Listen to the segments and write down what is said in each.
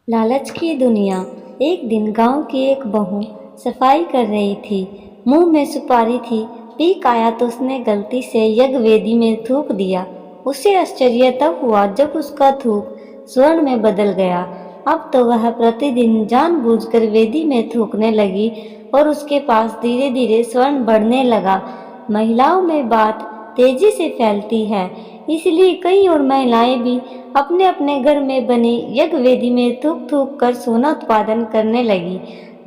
लालच की दुनिया। एक दिन गांव की एक बहू सफाई कर रही थी। मुंह में सुपारी थी। पीक आया तो उसने गलती से यज्ञ वेदी में थूक दिया। उसे आश्चर्य तब हुआ जब उसका थूक स्वर्ण में बदल गया। अब तो वह प्रतिदिन जानबूझकर वेदी में थूकने लगी और उसके पास धीरे धीरे स्वर्ण बढ़ने लगा। महिलाओं में बात तेजी से फैलती है, इसलिए कई और महिलाएं भी अपने अपने घर में बनी यज्ञ वेदी में थूक थूक कर सोना उत्पादन करने लगी।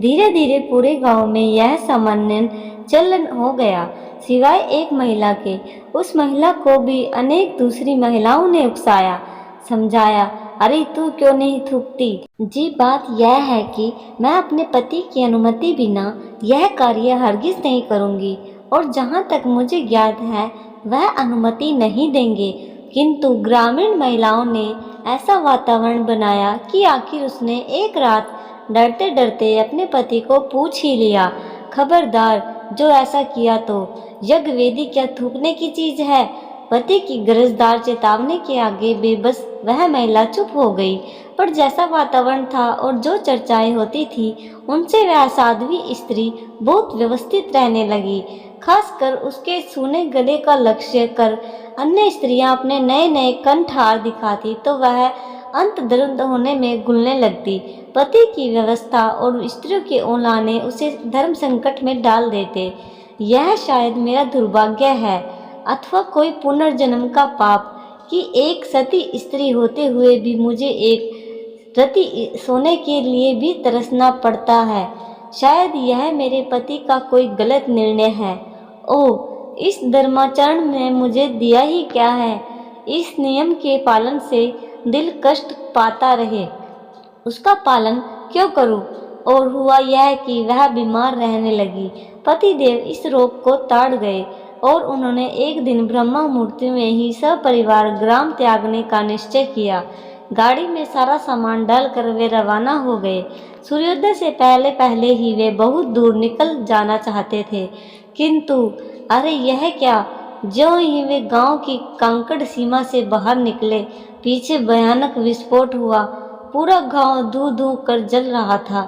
धीरे धीरे पूरे गांव में यह सामान्य चलन हो गया, सिवाय एक महिला के। उस महिला को भी अनेक दूसरी महिलाओं ने उकसाया, समझाया, अरे तू क्यों नहीं थूकती? जी बात यह है कि मैं अपने पति की अनुमति बिना यह कार्य हरगिज नहीं करूंगी और जहां तक मुझे ज्ञात है वह अनुमति नहीं देंगे। किंतु ग्रामीण महिलाओं ने ऐसा वातावरण बनाया कि आखिर उसने एक रात डरते डरते अपने पति को पूछ ही लिया, खबरदार, जो ऐसा किया तो यज्ञ वेदी क्या थूकने की चीज है? पति की गरजदार चेतावनी के आगे बेबस वह महिला चुप हो गई। पर जैसा वातावरण था और जो चर्चाएं होती थी, उनसे वह साध्वी स्त्री बहुत व्यवस्थित रहने लगी। खासकर उसके सूने गले का लक्ष्य कर अन्य स्त्रियां अपने नए नए कंठहार दिखाती तो वह अंत दर्द होने में घुलने लगती। पति की व्यवस्था और स्त्रियों के औलाने उसे धर्म संकट में डाल देते। यह शायद मेरा दुर्भाग्य है अथवा कोई पुनर्जन्म का पाप कि एक सती स्त्री होते हुए भी मुझे एक रति सोने के लिए भी तरसना पड़ता है। शायद यह मेरे पति का कोई गलत निर्णय है। ओह, इस धर्माचरण ने मुझे दिया ही क्या है? इस नियम के पालन से दिल कष्ट पाता रहे, उसका पालन क्यों करूं? और हुआ यह कि वह बीमार रहने लगी। पतिदेव इस रोग को ताड़ गए और उन्होंने एक दिन ब्रह्मा मुहूर्त में ही सपरिवार ग्राम त्यागने का निश्चय किया। गाड़ी में सारा सामान डालकर वे रवाना हो गए। सूर्योदय से पहले पहले ही वे बहुत दूर निकल जाना चाहते थे, किंतु अरे यह क्या! ज्यों ही वे गांव की कंकड़ सीमा से बाहर निकले, पीछे भयानक विस्फोट हुआ। पूरा गांव धू धू कर जल रहा था।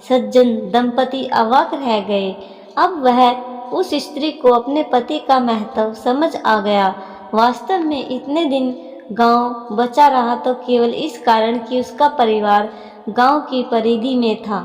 सज्जन दंपति अवाक रह गए। अब वह उस स्त्री को अपने पति का महत्व समझ आ गया। वास्तव में इतने दिन गांव बचा रहा तो केवल इस कारण कि उसका परिवार गांव की परिधि में था।